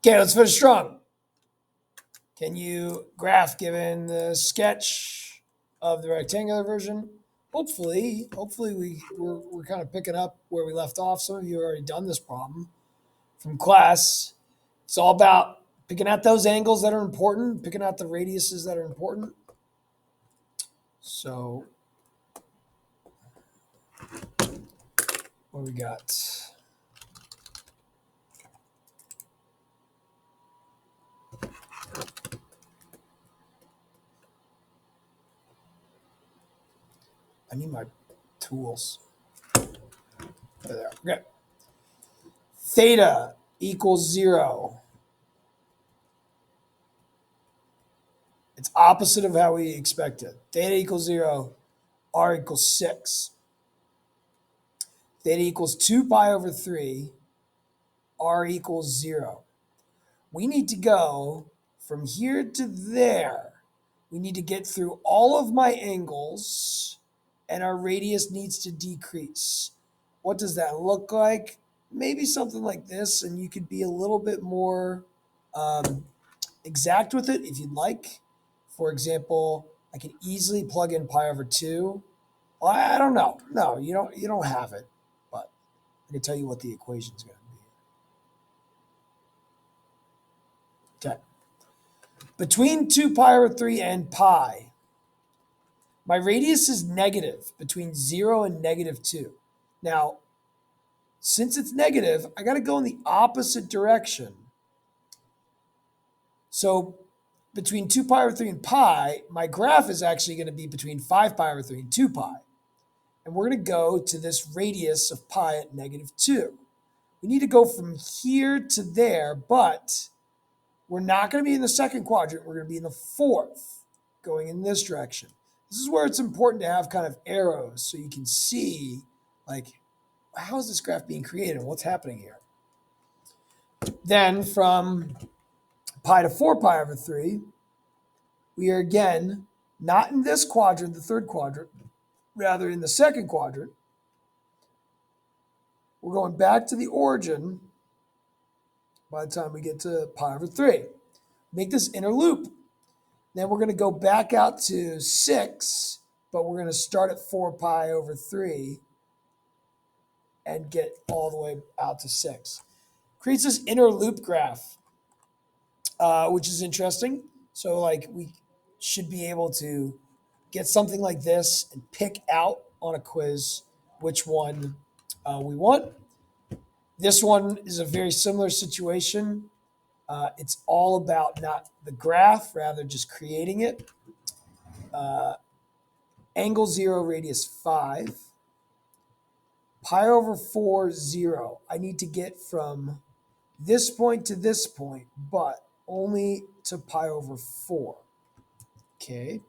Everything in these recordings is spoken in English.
Okay, let's finish strong. Can you graph given the sketch of the rectangular version? Hopefully we're kind of picking up where we left off. Some of you have already done this problem from class. It's all about picking out those angles that are important, picking out the radiuses that are important. So what we got? I need my tools. There. Okay. Theta equals 0. It's opposite of how we expected. Theta equals 0. R equals 6. Theta equals 2 pi over 3. R equals 0. We need to go from here to there. We need to get through all of my angles, and our radius needs to decrease. What does that look like? Maybe something like this, and you could be a little bit more exact with it if you'd like. For example, I can easily plug in pi over 2. Well, I don't know. No, you don't have it, but I can tell you what the equation is going to be. Okay. Between 2 pi over 3 and pi, my radius is negative between 0 and negative 2. Now, since it's negative, I got to go in the opposite direction. So between 2 pi over 3 and pi, my graph is actually going to be between 5 pi over 3 and 2 pi. And we're going to go to this radius of pi at negative 2. We need to go from here to there, but we're not going to be in the second quadrant. We're going to be in the fourth, going in this direction. This is where it's important to have kind of arrows so you can see, like, how is this graph being created? What's happening here? Then from pi to 4 pi over 3, we are again not in this quadrant, the third quadrant, rather in the second quadrant. We're going back to the origin by the time we get to pi over 3. Make this inner loop. Then we're going to go back out to 6, but we're going to start at 4 pi over 3 and get all the way out to 6. Creates this inner loop graph, which is interesting. So like we should be able to get something like this and pick out on a quiz which one we want. This one is a very similar situation. It's all about not the graph, rather just creating it. Angle 0, radius 5. Pi over 4, 0. I need to get from this point to this point, but only to pi over 4. Okay.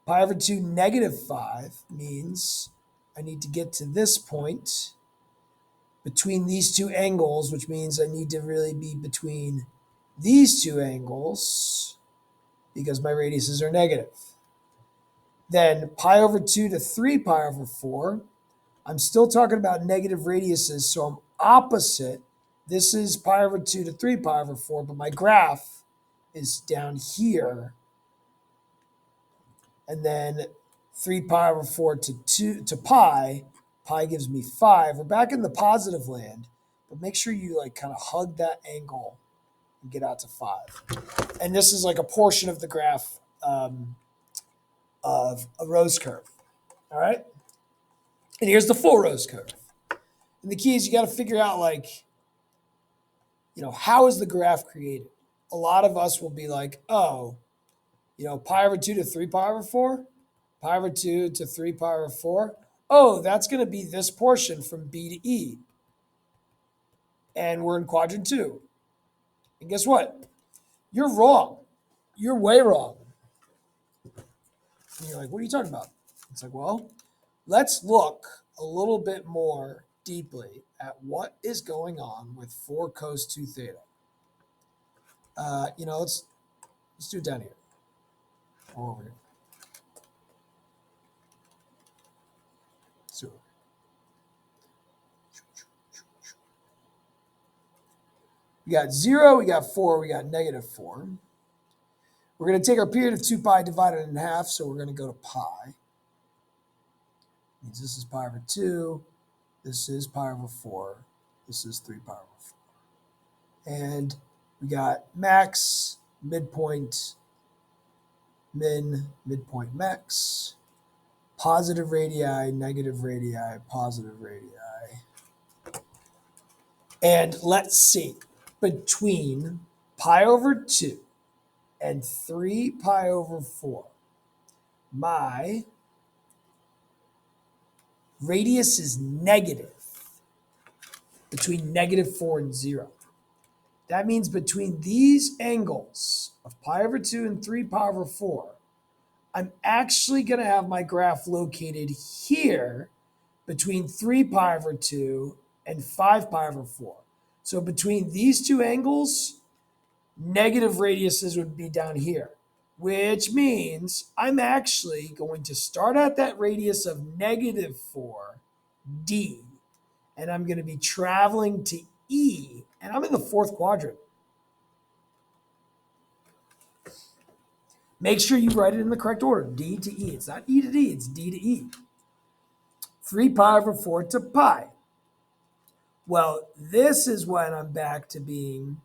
Pi over 2, negative 5 means I need to get to this point between these two angles, which means I need to really be between these two angles because my radiuses are negative. Then pi over 2 to 3 pi over 4. I'm still talking about negative radiuses, so I'm opposite. This is pi over 2 to 3 pi over 4, but my graph is down here. And then 3 pi over 4 to 2 to pi. Pi gives me 5. We're back in the positive land, but make sure you like kind of hug that angle and get out to 5. And this is like a portion of the graph of a rose curve. All right? And here's the full rose curve. And the key is you got to figure out, like, how is the graph created? A lot of us will be like, oh, pi over 2 to 3 pi over 4, pi over 2 to 3 pi over 4. Oh, that's going to be this portion from B to E. And we're in quadrant 2. And guess what? You're wrong. You're way wrong. And you're like, what are you talking about? It's like, well, let's look a little bit more deeply at what is going on with 4 cos 2 theta. Let's do it down here or over here. We got 0, we got 4, we got -4. We're going to take our period of 2 pi divided in half, so we're going to go to pi. Means this is pi over 2, this is pi over 4, this is 3 pi over 4. And we got max, midpoint, min, midpoint, max, positive radii, negative radii, positive radii. And let's see, between pi over 2 and 3 pi over 4, my radius is negative between -4 and 0. That means between these angles of pi over 2 and 3 pi over 4, I'm actually going to have my graph located here between 3 pi over 2 and 5 pi over 4. So between these two angles, negative radiuses would be down here, which means I'm actually going to start at that radius of -4, D, and I'm going to be traveling to E, and I'm in the fourth quadrant. Make sure you write it in the correct order, D to E. It's not E to D, it's D to E. 3 pi over 4 to pi. Well, this is when I'm back to being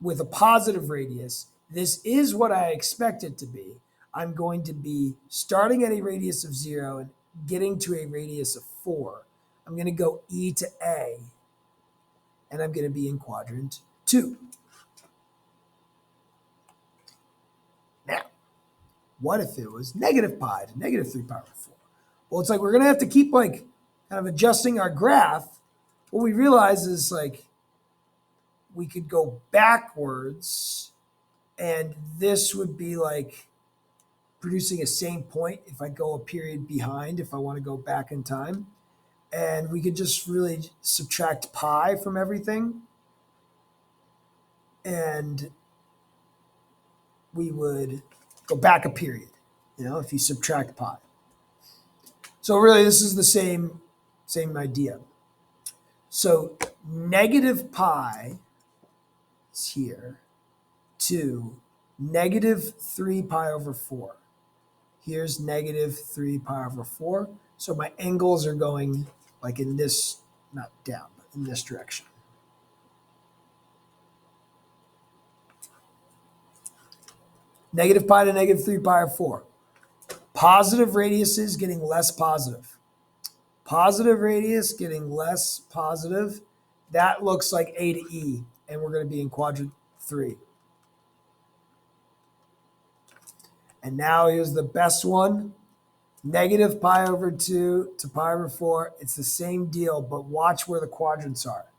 with a positive radius. This is what I expect it to be. I'm going to be starting at a radius of 0 and getting to a radius of 4. I'm going to go E to A, and I'm going to be in quadrant 2. Now, what if it was negative pi to -3 pi over 4? Well, it's like we're going to have to keep kind of adjusting our graph. What we realize is we could go backwards, and this would be producing a same point if I go a period behind, if I want to go back in time. And we could just really subtract pi from everything. And we would go back a period, if you subtract pi. So really, this is the same idea. So negative pi is here to -3 pi over 4. Here's -3 pi over 4. So my angles are going in this, not down, but in this direction. Negative pi to -3 pi over 4. Positive radiuses getting less positive. Positive radius getting less positive. That looks like A to E, and we're going to be in quadrant 3. And now here's the best one. Negative pi over 2 to pi over 4. It's the same deal, but watch where the quadrants are.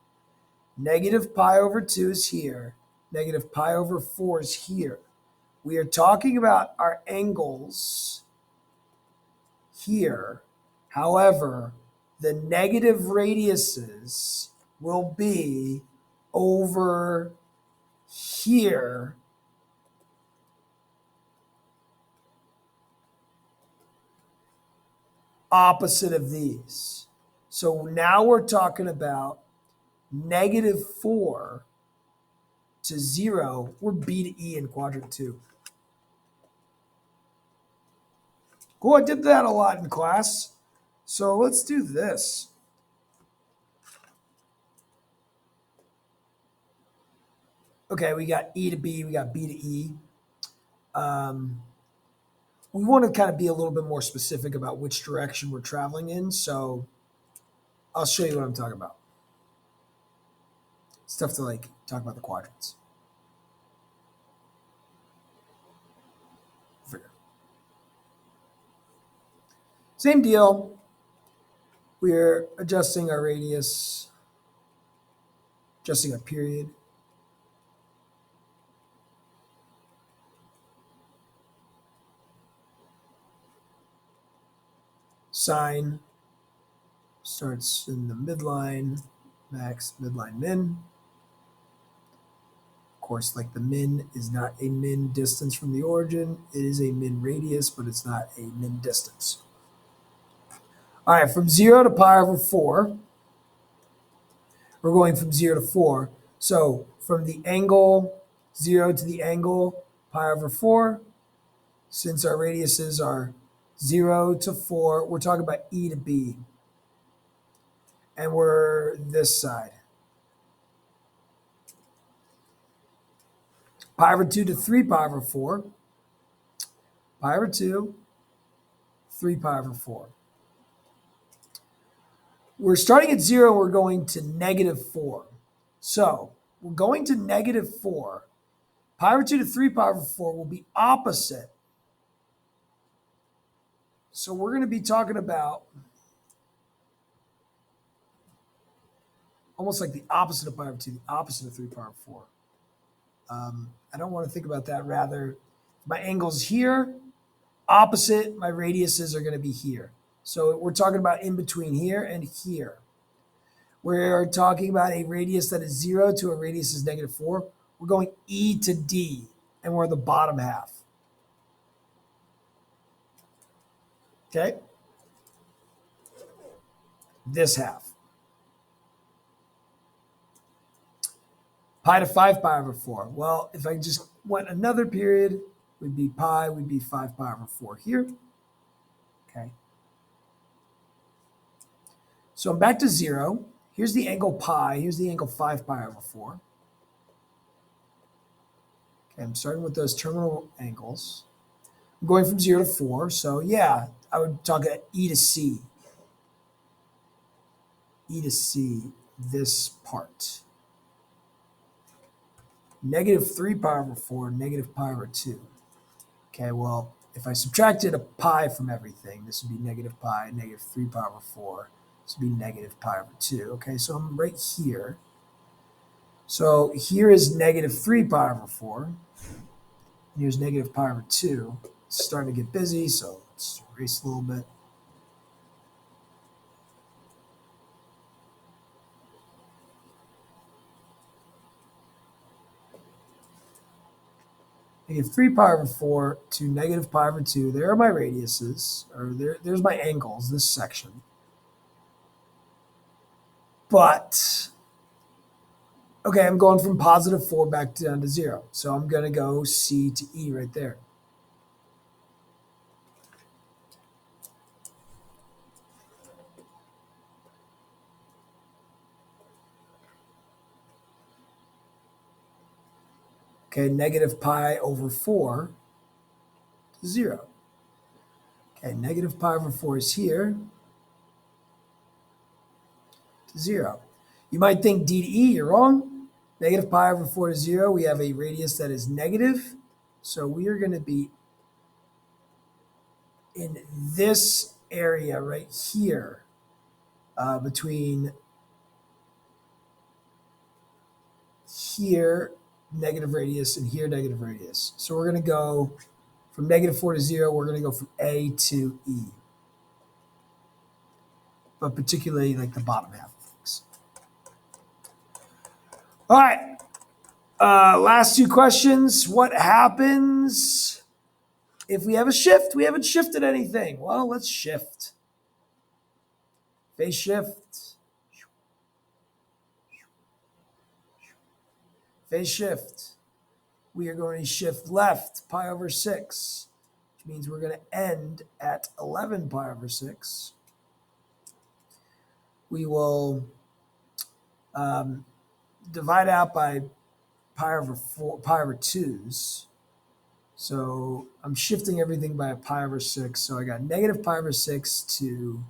Negative pi over 2 is here. Negative pi over 4 is here. We are talking about our angles here. However, the negative radiuses will be over here, opposite of these. So now we're talking about -4 to 0. We're B to E in quadrant 2. Cool, I did that a lot in class. So let's do this. Okay, we got E to B, we got B to E. We want to kind of be a little bit more specific about which direction we're traveling in, so I'll show you what I'm talking about. It's tough to talk about the quadrants. Same deal. We're adjusting our radius, adjusting our period. Sine starts in the midline, max, midline, min. Of course, the min is not a min distance from the origin. It is a min radius, but it's not a min distance. All right, from 0 to pi over 4, we're going from 0 to 4. So from the angle 0 to the angle pi over 4, since our radiuses are 0 to 4, we're talking about e to b. And we're this side. Pi over 2 to 3 pi over 4. Pi over 2, 3 pi over 4. We're starting at 0, we're going to negative 4. So we're going to negative 4. Pi over 2 to 3 pi over 4 will be opposite. So we're going to be talking about almost like the opposite of pi over 2, the opposite of 3 pi over 4. I don't want to think about that. Rather, my angle's here, opposite, my radiuses are going to be here. So we're talking about in between here and here. We're talking about a radius that is 0 to a radius is negative 4. We're going E to D, and we're the bottom half. Okay? This half. Pi to 5 pi over 4. Well, if I just went another period, would be pi, would be 5 pi over 4 here. Okay. So I'm back to 0. Here's the angle pi. Here's the angle 5 pi over 4. Okay, I'm starting with those terminal angles. I'm going from 0 to 4. So yeah, I would talk at E to C. E to C, this part. Negative 3 pi over 4, negative pi over 2. Okay, well, if I subtracted a pi from everything, this would be negative pi, negative 3 pi over 4. This would be negative pi over 2. Okay, so I'm right here. So here is negative 3 pi over 4. And here's negative pi over 2. It's starting to get busy, so let's erase a little bit. Negative 3 pi over 4 to negative pi over 2. There are my radiuses, or there's my angles, this section. But, okay, I'm going from positive 4 back down to 0. So I'm going to go C to E right there. Okay, negative pi over 4 to 0. Okay, negative pi over 4 is here to 0. You might think D to E, you're wrong. Negative pi over 4 to 0, we have a radius that is negative. So we are going to be in this area right here between here, negative radius, and here, negative radius. So we're going to go from negative 4 to 0, we're going to go from A to E. But particularly like the bottom half of things. All right. Last two questions. What happens if we have a shift? We haven't shifted anything. Well, let's shift. Phase shift. Phase shift. We are going to shift left pi over 6, which means we're going to end at 11 pi over 6. We will divide out by pi over 2's. So I'm shifting everything by a pi over 6. So I got negative pi over 6 to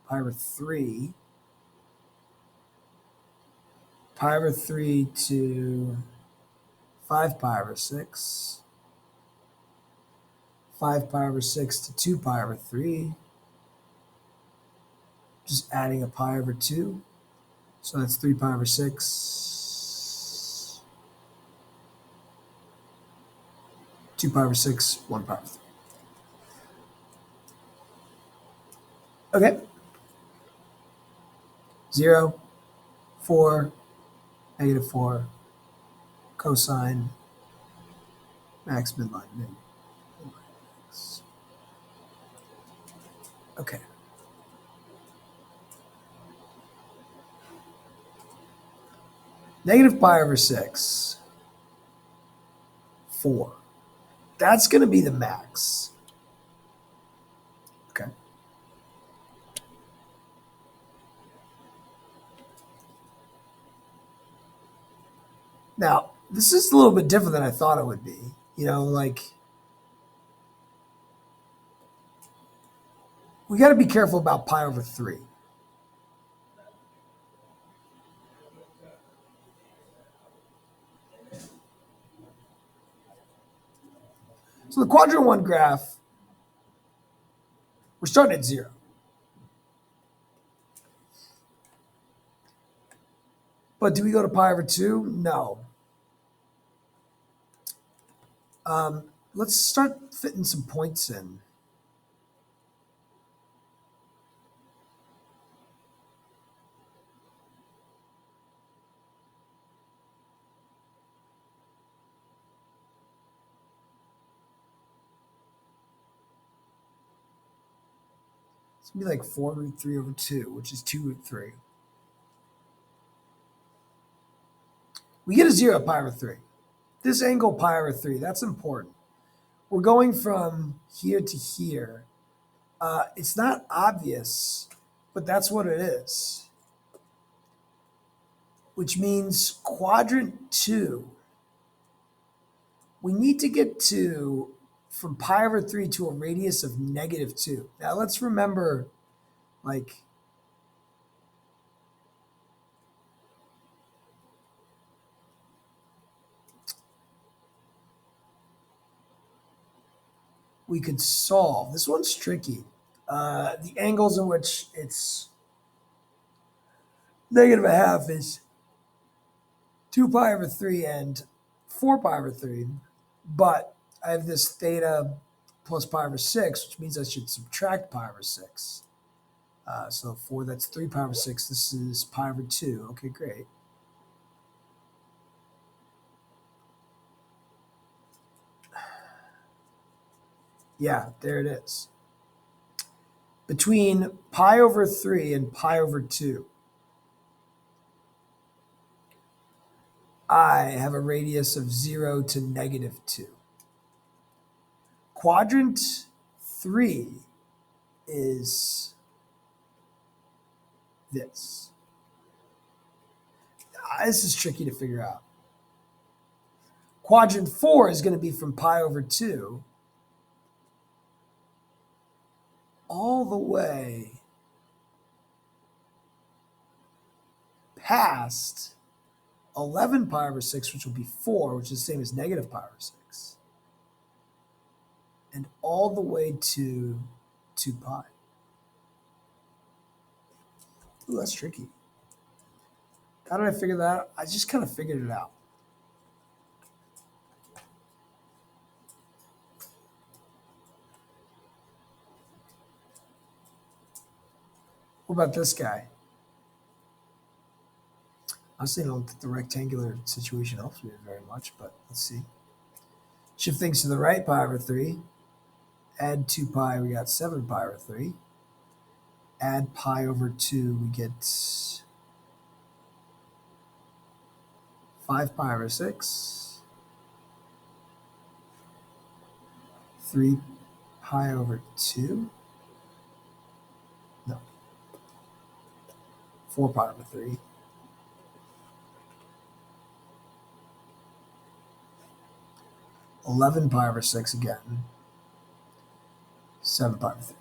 pi over 3. Pi over 3 to 5 pi over 6. 5 pi over 6 to 2 pi over 3. Just adding a pi over 2. So that's 3 pi over 6. 2 pi over 6, 1 pi over 3. Okay. 0, 4, negative 4, cosine, max, midline, min. Okay. Negative pi over 6, 4. That's going to be the max. Okay. Now, this is a little bit different than I thought it would be. Like, we got to be careful about pi over 3. So the quadrant 1 graph, we're starting at 0. But do we go to pi over 2? No. Let's start fitting some points in. It's going to be like 4 root 3 over 2, which is 2 root 3. We get a 0 at pi over 3. This angle pi over 3, that's important. We're going from here to here. It's not obvious, but that's what it is. Which means quadrant 2, we need to get to from pi over 3 to a radius of negative 2. Now let's remember, like, we could solve. This one's tricky. The angles in which it's negative a half is 2 pi over 3 and 4 pi over 3. But I have this theta plus pi over 6, which means I should subtract pi over 6. So 4, that's 3 pi over 6. This is pi over 2. Okay, great. Yeah, there it is. Between pi over 3 and pi over 2, I have a radius of 0 to negative 2. Quadrant 3 is this. This is tricky to figure out. Quadrant 4 is going to be from pi over 2 all the way past 11 pi over 6, which will be 4, which is the same as negative pi over 6, and all the way to 2 pi. Ooh, that's tricky. How did I figure that out? I just kind of figured it out. What about this guy? Honestly, I don't think the rectangular situation helps me very much, but let's see. Shift things to the right, pi over 3. Add 2 pi, we got 7 pi over 3. Add pi over 2, we get 5 pi over 6. 3 pi over 2. No. 4 pi over 3. 11 pi over 6 again. 7 pi over 3.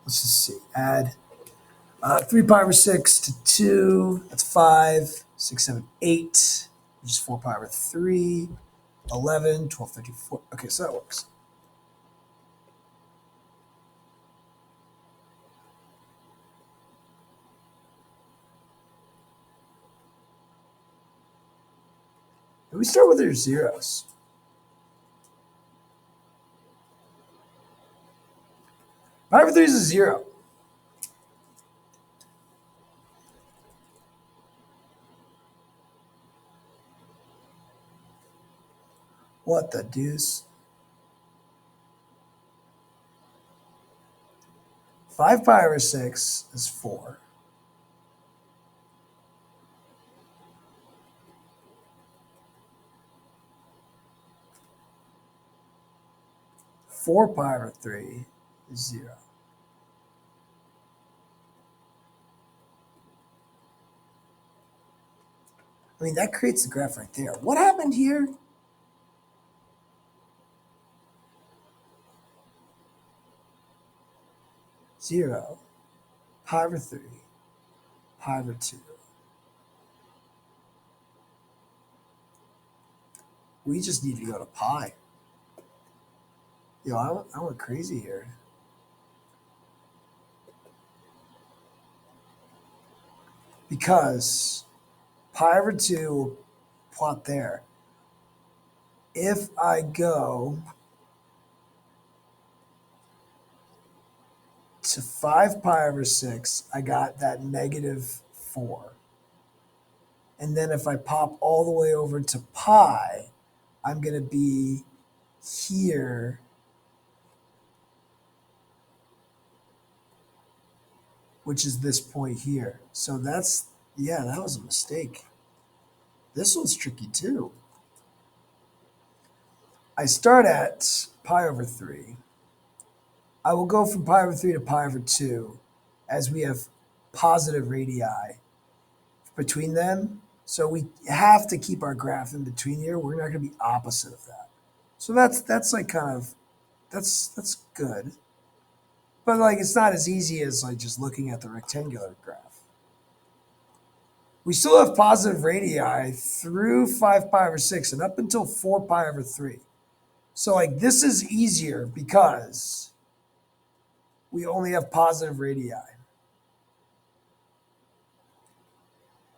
Let's just see. Add 3 pi over 6 to 2. That's 5. 6, 7, 8. Which is 4 pi over 3. 11, 12, 13, 4. Okay, so that works. And we start with our zeros. Pi over 3 is a 0. What the deuce? 5 pi over 6 is 4. 4 pi over 3 is 0. I mean, that creates the graph right there. What happened here? Zero, pi over 3, pi over 2. We just need to go to pi. Yo, I went crazy here. Because pi over 2 plot there. If I go to 5 pi over 6, I got that negative 4. And then if I pop all the way over to pi, I'm going to be here, which is this point here. So that's, yeah, that was a mistake. This one's tricky too. I start at pi over 3. I will go from pi over 3 to pi over 2 as we have positive radii between them. So we have to keep our graph in between here. We're not going to be opposite of that. So that's like kind of, that's good. But like it's not as easy as like just looking at the rectangular graph. We still have positive radii through 5 pi over 6 and up until 4 pi over 3. So like this is easier because we only have positive radii.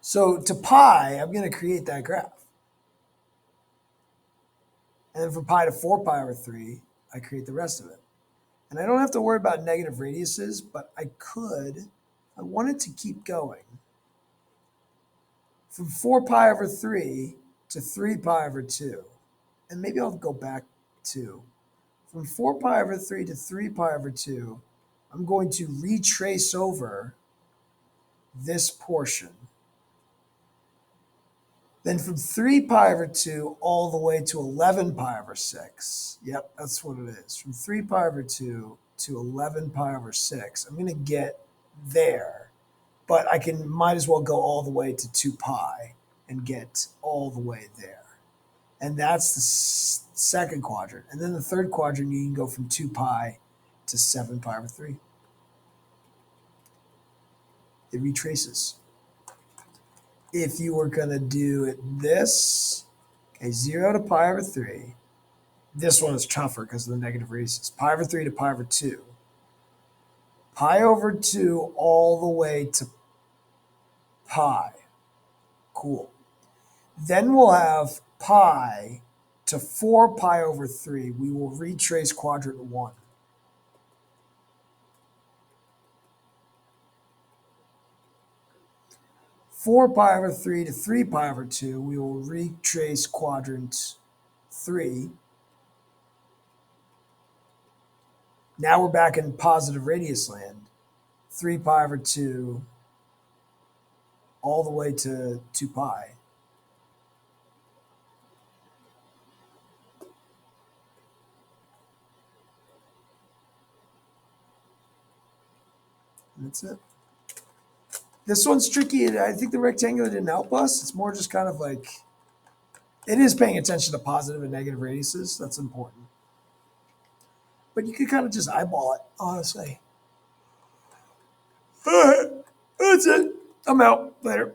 So to pi, I'm going to create that graph. And then from pi to 4 pi over 3, I create the rest of it. And I don't have to worry about negative radiuses, but I could, if I wanted to keep going, from 4 pi over 3 to 3 pi over 2. And maybe I'll go back to, from 4 pi over 3 to 3 pi over 2, I'm going to retrace over this portion. Then from 3 pi over 2 all the way to 11 pi over 6. Yep, that's what it is. From 3 pi over 2 to 11 pi over 6. I'm going to get there, but I might as well go all the way to 2 pi and get all the way there. And that's the second quadrant. And then the third quadrant, you can go from 2 pi to 7 pi over 3. It retraces. If you were going to do it this, okay, 0 to pi over 3. This one is tougher because of the negative radiuses. Pi over 3 to pi over 2. Pi over 2 all the way to pi. Cool. Then we'll have pi to 4 pi over 3. We will retrace quadrant 1. Four pi over 3 to 3 pi over 2, we will retrace quadrant 3. Now we're back in positive radius land. 3 pi over 2 all the way to 2 pi. And that's it. This one's tricky. I think the rectangular didn't help us. It's more just kind of like, it is paying attention to positive and negative radiuses. That's important. But you could kind of just eyeball it, honestly. All right, that's it. I'm out. Later.